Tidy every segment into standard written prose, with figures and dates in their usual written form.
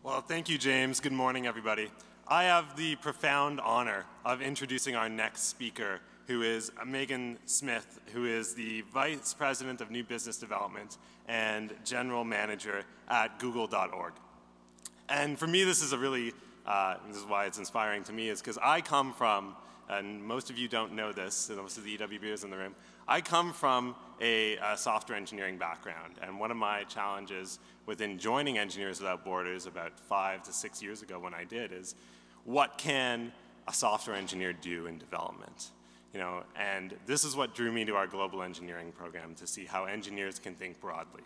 Well, thank you, James. Good morning, everybody. I have the profound honor of introducing our next speaker, who is Megan Smith, who is the Vice President of New Business Development and General Manager at Google.org. And for me, this is a really, this is why it's inspiring to me, is because I come from, and most of you don't know this, and most of the EWBers in the room, I come from a software engineering background, and one of my challenges within joining Engineers Without Borders about 5 to 6 years ago when I did is, what can a software engineer do in development? You know, and this is what drew me to our global engineering program, to see how engineers can think broadly.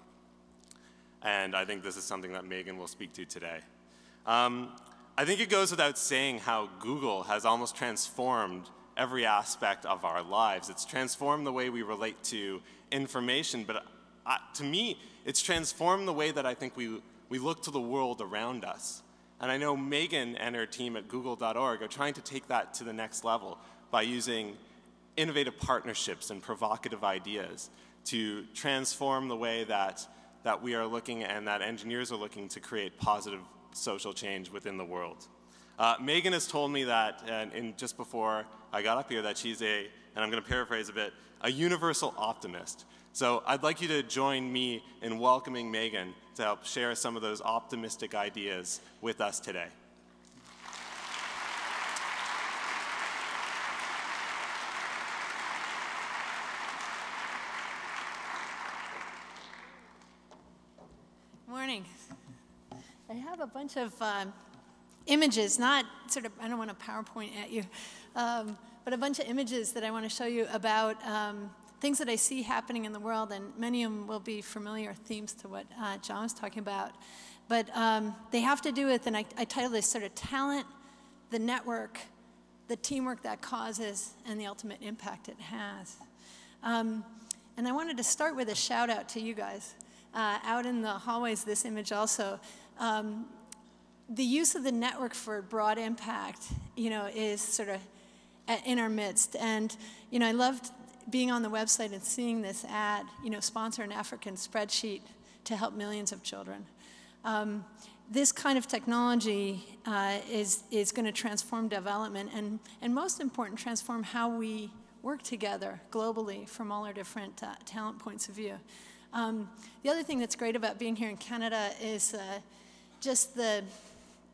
And I think this is something that Megan will speak to today. I think it goes without saying how Google has almost transformed every aspect of our lives. It's transformed the way we relate to information, but to me, it's transformed the way that I think we look to the world around us. And I know Megan and her team at Google.org are trying to take that to the next level by using innovative partnerships and provocative ideas to transform the way that we are looking and that engineers are looking to create positive social change within the world. Megan has told me that, just before I got up here, that she's and I'm going to paraphrase a bit, a universal optimist. So I'd like you to join me in welcoming Megan to help share some of those optimistic ideas with us today. Morning. I have a bunch of images, not sort of, I don't want to PowerPoint at you, but a bunch of images that I want to show you about things that I see happening in the world, and many of them will be familiar themes to what John was talking about. But they have to do with, and I title this sort of talent, the network, the teamwork that causes, and the ultimate impact it has. And I wanted to start with a shout out to you guys. Out in the hallways, this image also. The use of the network for broad impact, is sort of in our midst. And, I loved being on the website and seeing this ad, sponsor an African spreadsheet to help millions of children. This kind of technology is going to transform development and most important, transform how we work together globally from all our different talent points of view. The other thing that's great about being here in Canada is just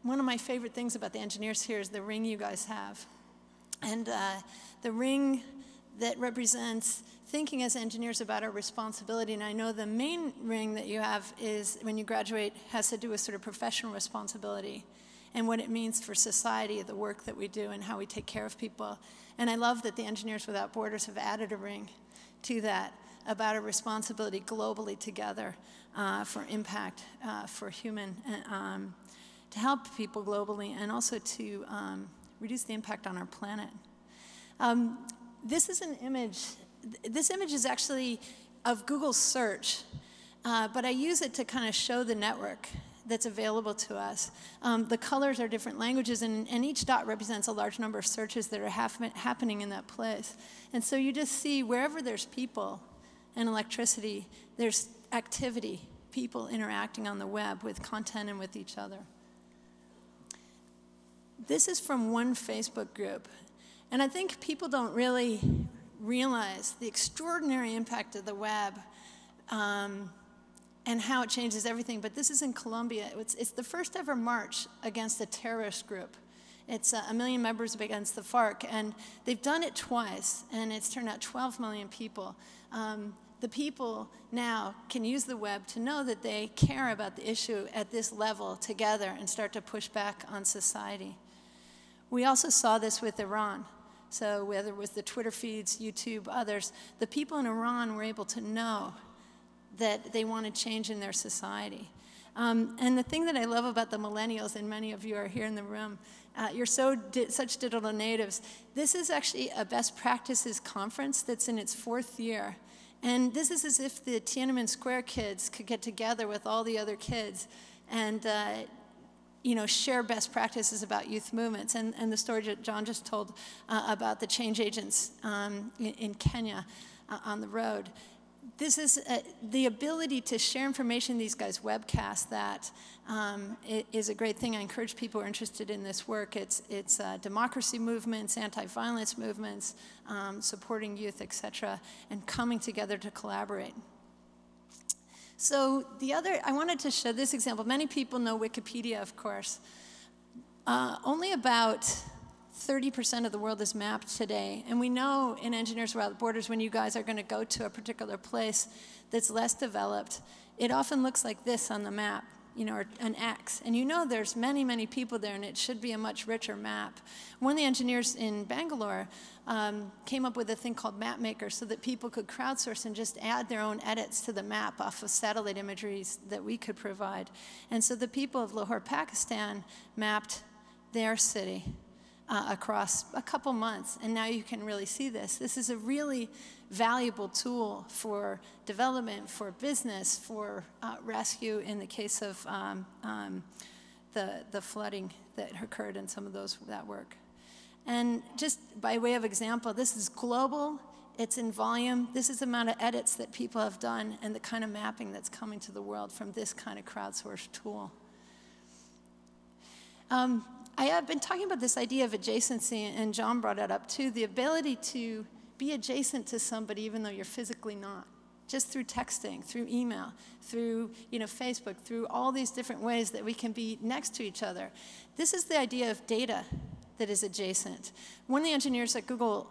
one of my favorite things about the engineers here is the ring you guys have. And the ring that represents thinking as engineers about our responsibility. And I know the main ring that you have is, when you graduate, has to do with sort of professional responsibility and what it means for society, the work that we do and how we take care of people. And I love that the Engineers Without Borders have added a ring to that, about a responsibility globally together for impact, for human, to help people globally, and also to reduce the impact on our planet. This is an image. This image is actually of Google search, but I use it to kind of show the network that's available to us. The colors are different languages, and each dot represents a large number of searches that are happening in that place. And so you just see wherever there's people and electricity, there's activity, people interacting on the web with content and with each other. This is from one Facebook group. And I think people don't really realize the extraordinary impact of the web and how it changes everything. But this is in Colombia. It's the first ever march against a terrorist group. It's 1 million members against the FARC. And they've done it twice, and it's turned out 12 million people. The people now can use the web to know that they care about the issue at this level together and start to push back on society. We also saw this with Iran. So whether it was the Twitter feeds, YouTube, others, the people in Iran were able to know that they wanted change in their society. And the thing that I love about the millennials, and many of you are here in the room, you're such digital natives. This is actually a best practices conference that's in its 4th year. And this is as if the Tiananmen Square kids could get together with all the other kids and share best practices about youth movements. And the story that John just told about the change agents in Kenya on the road. this is the ability to share information. These guys webcast that is a great thing. I encourage people who are interested in this work. It's democracy movements, anti-violence movements, supporting youth, etc., and coming together to collaborate. So I wanted to show this example. Many people know Wikipedia, of course. Only about 30% of the world is mapped today. And we know in Engineers Without Borders, when you guys are going to go to a particular place that's less developed, it often looks like this on the map, or an X. And there's many, many people there, and it should be a much richer map. One of the engineers in Bangalore came up with a thing called Map Maker so that people could crowdsource and just add their own edits to the map off of satellite imageries that we could provide. And so the people of Lahore, Pakistan mapped their city across a couple months, and now you can really see this. This is a really valuable tool for development, for business, for rescue in the case of the flooding that occurred in some of that work. And just by way of example, this is global, it's in volume, this is the amount of edits that people have done and the kind of mapping that's coming to the world from this kind of crowdsourced tool. I have been talking about this idea of adjacency, and John brought it up too, the ability to be adjacent to somebody even though you're physically not, just through texting, through email, through Facebook, through all these different ways that we can be next to each other. This is the idea of data that is adjacent. One of the engineers at Google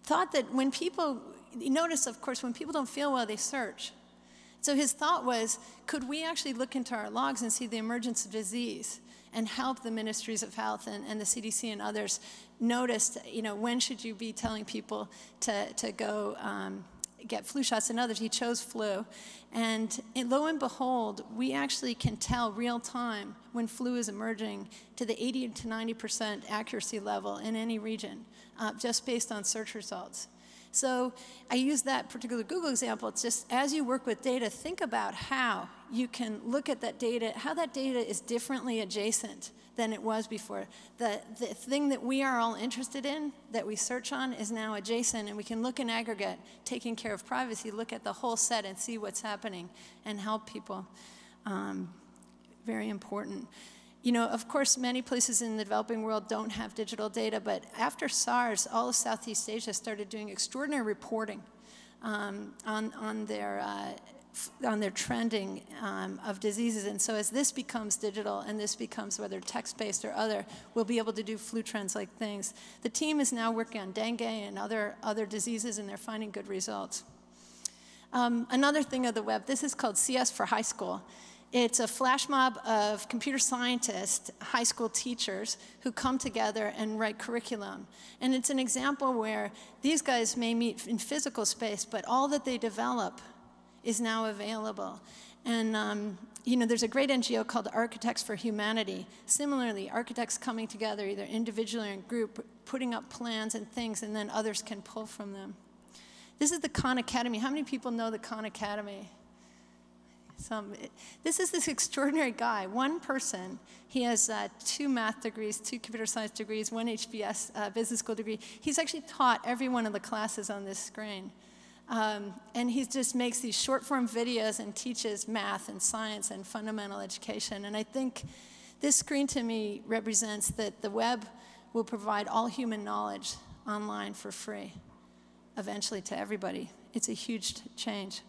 thought that when people, notice of course when people don't feel well, they search. So his thought was, could we actually look into our logs and see the emergence of disease and help the ministries of health and the CDC and others notice, when should you be telling people to go get flu shots and others. He chose flu. And lo and behold, we actually can tell real time when flu is emerging to the 80 to 90% accuracy level in any region, just based on search results. So I use that particular Google example. It's just as you work with data, think about how you can look at that data, how that data is differently adjacent than it was before. The thing that we are all interested in, that we search on, is now adjacent, and we can look in aggregate, taking care of privacy, look at the whole set and see what's happening and help people. Very important. Of course, many places in the developing world don't have digital data, but after SARS, all of Southeast Asia started doing extraordinary reporting on their trending of diseases. And so as this becomes digital, and this becomes whether text-based or other, we'll be able to do flu trends-like things. The team is now working on dengue and other diseases, and they're finding good results. Another thing of the web, this is called CS for High School. It's a flash mob of computer scientists, high school teachers, who come together and write curriculum. And it's an example where these guys may meet in physical space, but all that they develop is now available. And there's a great NGO called Architects for Humanity. Similarly, architects coming together, either individually or in group, putting up plans and things, and then others can pull from them. This is the Khan Academy. How many people know the Khan Academy? This is this extraordinary guy, one person. He has 2 math degrees, 2 computer science degrees, 1 HBS business school degree. He's actually taught every one of the classes on this screen. And he just makes these short-form videos and teaches math and science and fundamental education. And I think this screen to me represents that the web will provide all human knowledge online for free, eventually to everybody. It's a huge change.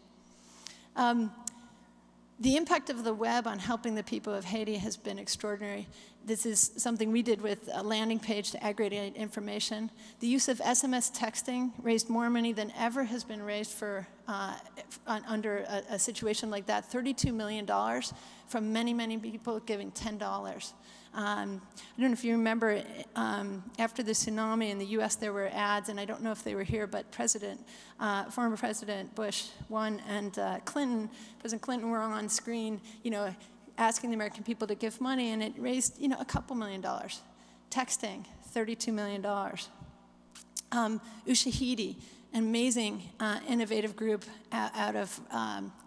The impact of the web on helping the people of Haiti has been extraordinary. This is something we did with a landing page to aggregate information. The use of SMS texting raised more money than ever has been raised for under a situation like that. $32 million from many, many people giving $10. I don't know if you remember, after the tsunami in the US, there were ads, and I don't know if they were here, but former President Bush, and President Clinton were on screen, asking the American people to give money, and it raised, a couple $1 million. Texting, $32 million. Ushahidi, an amazing, innovative group out of,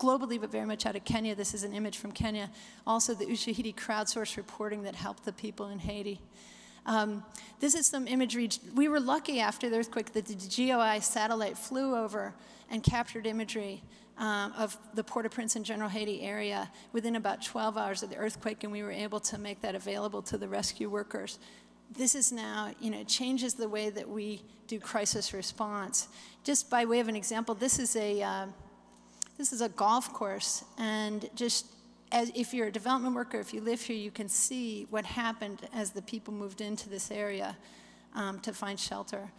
globally, but very much out of Kenya. This is an image from Kenya. Also, the Ushahidi crowdsourced reporting that helped the people in Haiti. This is some imagery. We were lucky after the earthquake that the GOI satellite flew over and captured imagery of the Port-au-Prince and General Haiti area within about 12 hours of the earthquake, and we were able to make that available to the rescue workers. This is now, changes the way that we do crisis response. Just by way of an example, this is a golf course, and just if you're a development worker, if you live here, you can see what happened as the people moved into this area to find shelter.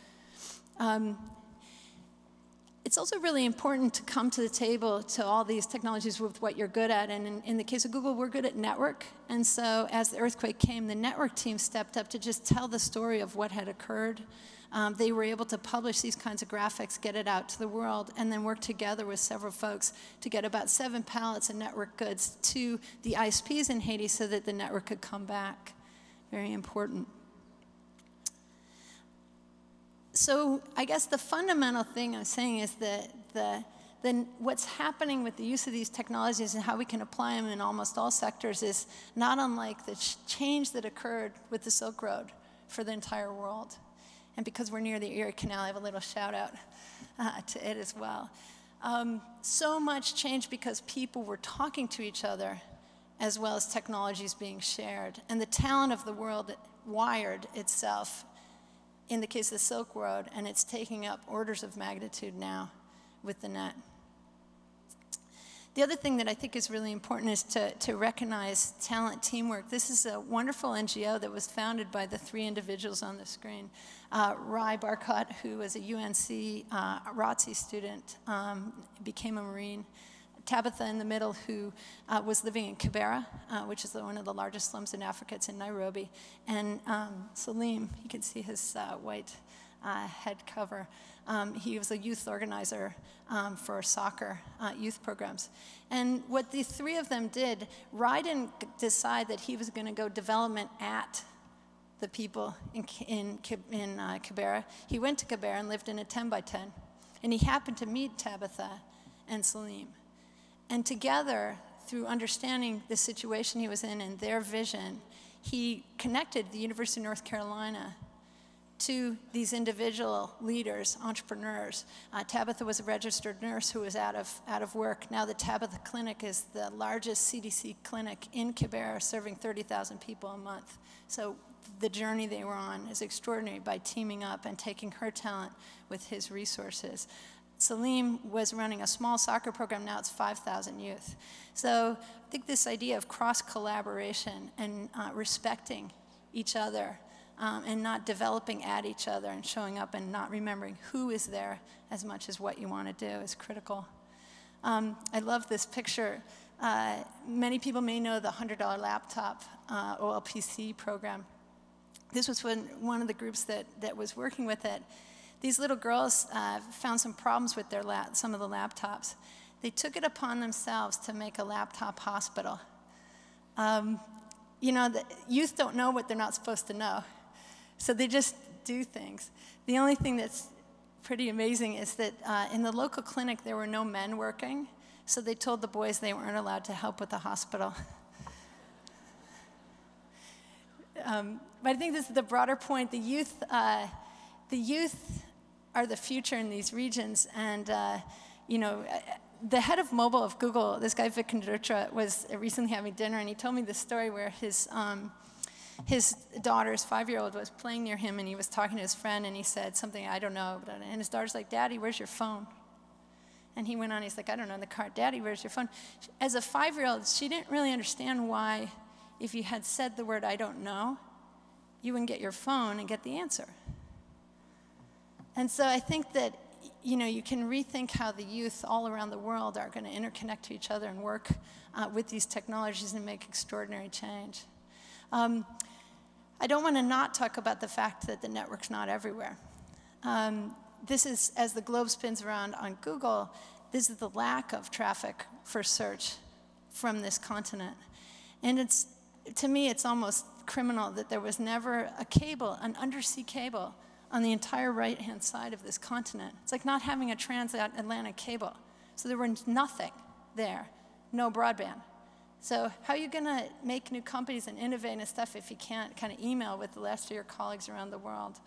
It's also really important to come to the table to all these technologies with what you're good at. And in the case of Google, we're good at network. And so as the earthquake came, the network team stepped up to just tell the story of what had occurred. They were able to publish these kinds of graphics, get it out to the world, and then work together with several folks to get about 7 pallets of network goods to the ISPs in Haiti so that the network could come back. Very important. So I guess the fundamental thing I'm saying is that what's happening with the use of these technologies and how we can apply them in almost all sectors is not unlike the change that occurred with the Silk Road for the entire world. And because we're near the Erie Canal, I have a little shout out to it as well. So much change because people were talking to each other as well as technologies being shared. And the talent of the world wired itself in the case of the Silk Road, and it's taking up orders of magnitude now with the net. The other thing that I think is really important is to recognize talent teamwork. This is a wonderful NGO that was founded by the 3 individuals on the screen. Rai Barkat, who was a UNC ROTC student, became a Marine. Tabitha in the middle, who was living in Kibera, which is one of the largest slums in Africa. It's in Nairobi. And Salim, you can see his white head cover. He was a youth organizer for soccer youth programs. And what the 3 of them did, Rai didn't decide that he was going to go development at the people in Kibera. He went to Kibera and lived in a 10 by 10. And he happened to meet Tabitha and Salim. And together, through understanding the situation he was in and their vision, he connected the University of North Carolina to these individual leaders, entrepreneurs. Tabitha was a registered nurse who was out of work. Now the Tabitha Clinic is the largest CDC clinic in Kibera, serving 30,000 people a month. So the journey they were on is extraordinary by teaming up and taking her talent with his resources. Salim was running a small soccer program. Now it's 5,000 youth. So I think this idea of cross-collaboration and respecting each other and not developing at each other and showing up and not remembering who is there as much as what you want to do is critical. I love this picture. Many people may know the $100 laptop OLPC program. This was one of the groups that was working with it. These little girls found some problems with some of the laptops. They took it upon themselves to make a laptop hospital. The youth don't know what they're not supposed to know. So they just do things. The only thing that's pretty amazing is that in the local clinic, there were no men working. So they told the boys they weren't allowed to help with the hospital. But I think this is the broader point. The youth are the future in these regions. And, the head of mobile of Google, this guy Vic Kondrotra, was recently having dinner, and he told me this story where his daughter, his 5-year-old, was playing near him, and he was talking to his friend, and he said something, I don't know, and his daughter's like, Daddy, where's your phone? And he went on, he's like, I don't know, in the car. Daddy, where's your phone? As a 5-year-old, she didn't really understand why, if you had said the word I don't know, you wouldn't get your phone and get the answer. And so I think that, you can rethink how the youth all around the world are going to interconnect to each other and work with these technologies and make extraordinary change. I don't want to not talk about the fact that the network's not everywhere. This is, as the globe spins around on Google, this is the lack of traffic for search from this continent. And to me, it's almost criminal that there was never a cable, an undersea cable, on the entire right-hand side of this continent. It's like not having a transatlantic cable. So there was nothing there, no broadband. So how are you going to make new companies and innovate and stuff if you can't kind of email with the rest of your colleagues around the world?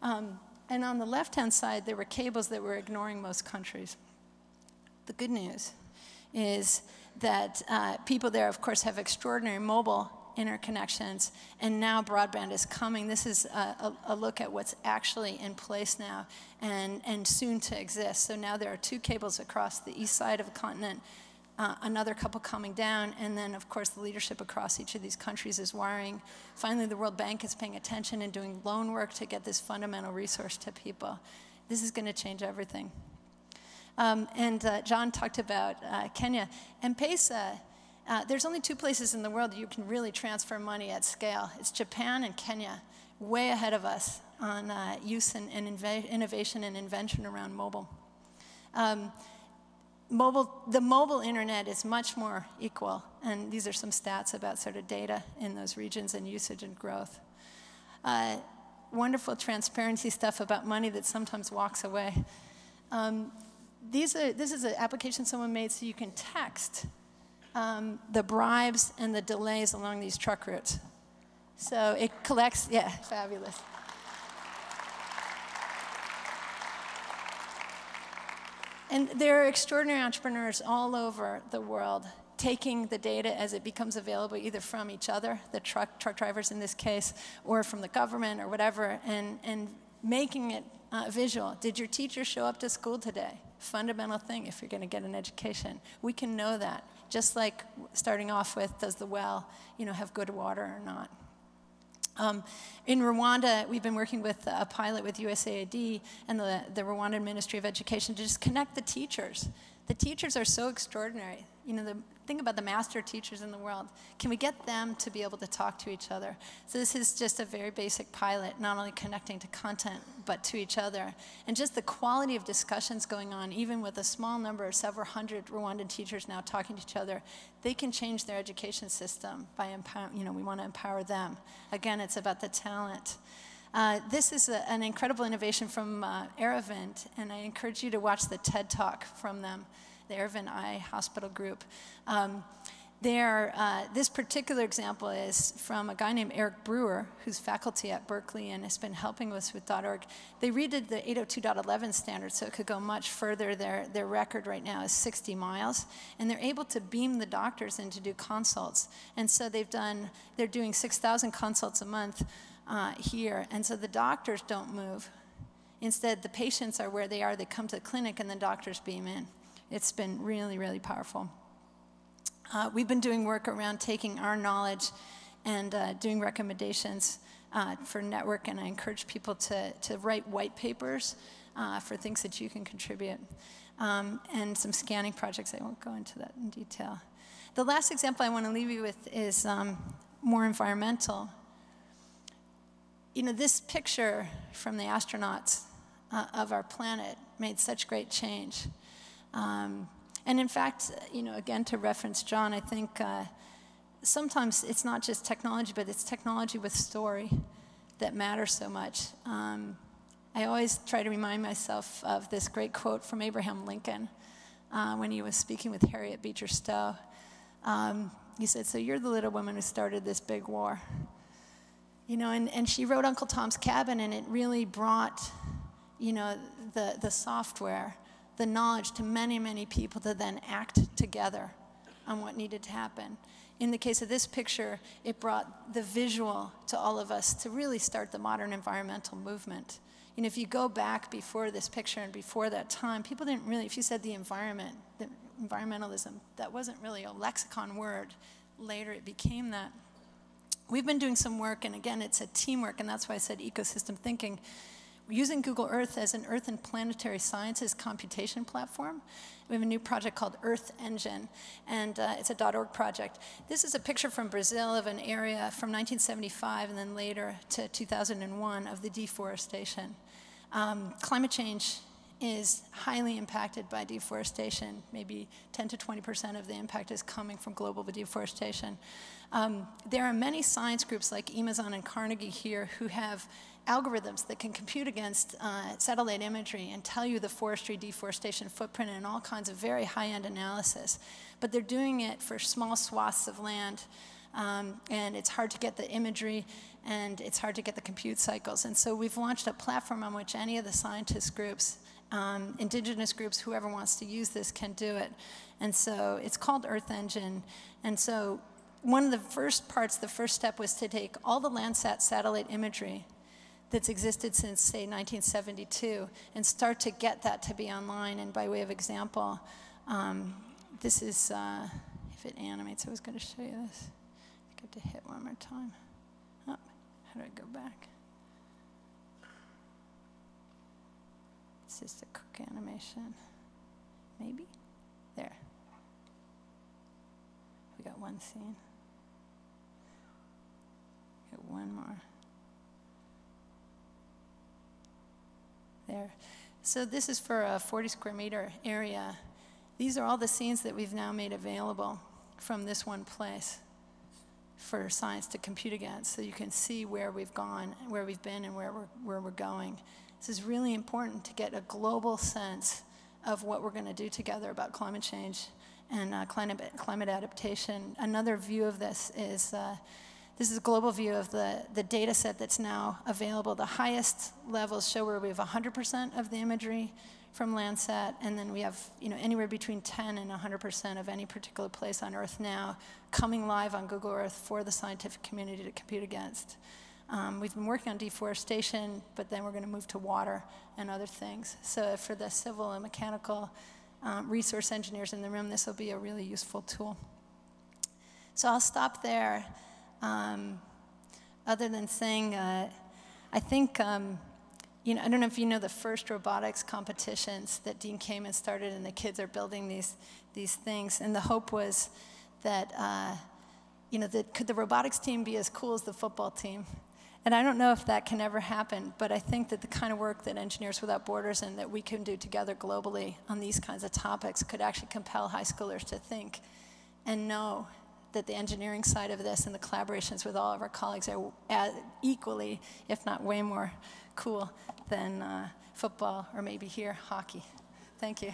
And on the left-hand side, there were cables that were ignoring most countries. The good news is that people there, of course, have extraordinary mobile interconnections, and now broadband is coming. This is a look at what's actually in place now and soon to exist. So now there are 2 cables across the east side of the continent, another couple coming down, and then, of course, the leadership across each of these countries is wiring. Finally, the World Bank is paying attention and doing loan work to get this fundamental resource to people. This is going to change everything. John talked about Kenya. M-Pesa, there's only 2 places in the world you can really transfer money at scale. It's Japan and Kenya, way ahead of us on use and innovation and invention around mobile. The mobile internet is much more equal, and these are some stats about sort of data in those regions and usage and growth. Wonderful transparency stuff about money that sometimes walks away. This is an application someone made so you can text the bribes and the delays along these truck routes. So it collects, yeah, fabulous. And there are extraordinary entrepreneurs all over the world taking the data as it becomes available, either from each other, the truck drivers in this case, or from the government or whatever, and making it visual. Did your teacher show up to school today? Fundamental thing if you're going to get an education. We can know that, just like starting off with, does the well, have good water or not? In Rwanda, we've been working with a pilot with USAID and the Rwandan Ministry of Education to just connect the teachers. The teachers are so extraordinary. Think about the master teachers in the world. Can we get them to be able to talk to each other? So this is just a very basic pilot, not only connecting to content, but to each other. And just the quality of discussions going on, even with a small number of several hundred Rwandan teachers now talking to each other, they can change their education system by empowering, we want to empower them. Again, it's about the talent. This is an incredible innovation from Erevan, and I encourage you to watch the TED Talk from them, the Erevan Eye Hospital Group. This particular example is from a guy named Eric Brewer, who's faculty at Berkeley and has been helping us with .org. They redid the 802.11 standard so it could go much further. Their record right now is 60 miles, and they're able to beam the doctors in to do consults. And so they're doing 6,000 consults a month here, and so the doctors don't move. Instead, the patients are where they are. They come to the clinic, and the doctors beam in. It's been really, really powerful. We've been doing work around taking our knowledge and doing recommendations for network, and I encourage people to write white papers for things that you can contribute, and some scanning projects. I won't go into that in detail. The last example I want to leave you with is more environmental. This picture from the astronauts of our planet made such great change. And in fact, again, to reference John, I think sometimes it's not just technology, but it's technology with story that matters so much. I always try to remind myself of this great quote from Abraham Lincoln when he was speaking with Harriet Beecher Stowe. He said, "So you're the little woman who started this big war." And she wrote Uncle Tom's Cabin, and it really brought, the software, the knowledge to many, many people to then act together on what needed to happen. In the case of this picture, it brought the visual to all of us to really start the modern environmental movement. If you go back before this picture and before that time, people didn't really, if you said the environment, the environmentalism, that wasn't really a lexicon word. Later it became that. We've been doing some work, and again, it's a teamwork, and that's why I said ecosystem thinking. We're using Google Earth as an Earth and planetary sciences computation platform. We have a new project called Earth Engine, and it's a .org project. This is a picture from Brazil of an area from 1975 and then later to 2001 of the deforestation. Climate change is highly impacted by deforestation. Maybe 10 to 20% of the impact is coming from global deforestation. There are many science groups like Amazon and Carnegie here who have algorithms that can compute against satellite imagery and tell you the forestry deforestation footprint and all kinds of very high-end analysis. but they're doing it for small swaths of land. And it's hard to get the imagery, and it's hard to get the compute cycles. And so we've launched a platform on which any of the scientist groups, indigenous groups, whoever wants to use this can do it. And so it's called Earth Engine. And so one of the first parts, the first step was to take all the Landsat satellite imagery that's existed since, say, 1972, and start to get that to be online. And by way of example, this is, if it animates, I was going to show you this. I have to hit one more time. Oh, how do I go back? It's just a quick animation. Maybe? There. We got one scene. Got one more. There. So this is for a 40 square meter area. These are all the scenes that we've now made available from this one place for science to compute against, so you can see where we've gone, where we've been, and where we're going. This is really important to get a global sense of what we're going to do together about climate change and climate adaptation. Another view of this is a global view of the data set that's now available. The highest levels show where we have 100% of the imagery from Landsat, and then we have anywhere between 10 and 100% of any particular place on Earth now coming live on Google Earth for the scientific community to compute against. We've been working on deforestation, but then we're going to move to water and other things. So for the civil and mechanical resource engineers in the room, this will be a really useful tool. So I'll stop there. Other than saying, I think, I don't know if you know the first robotics competitions that Dean Kamen started, and the kids are building these things. And the hope was that, could the robotics team be as cool as the football team? And I don't know if that can ever happen, but I think that the kind of work that Engineers Without Borders and that we can do together globally on these kinds of topics could actually compel high schoolers to think and know that the engineering side of this and the collaborations with all of our colleagues are equally, if not way more, cool than football, or maybe here, hockey. Thank you.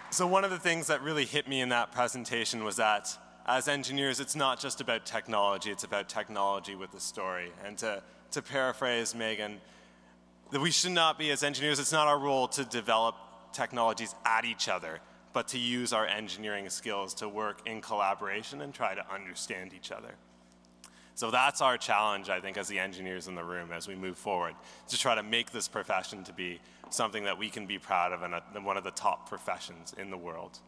So one of the things that really hit me in that presentation was that as engineers, it's not just about technology, it's about technology with a story. And to paraphrase Megan, that we should not be, as engineers, it's not our role to develop technologies at each other, but to use our engineering skills to work in collaboration and try to understand each other. So that's our challenge, I think, as the engineers in the room as we move forward, to try to make this profession to be something that we can be proud of and one of the top professions in the world.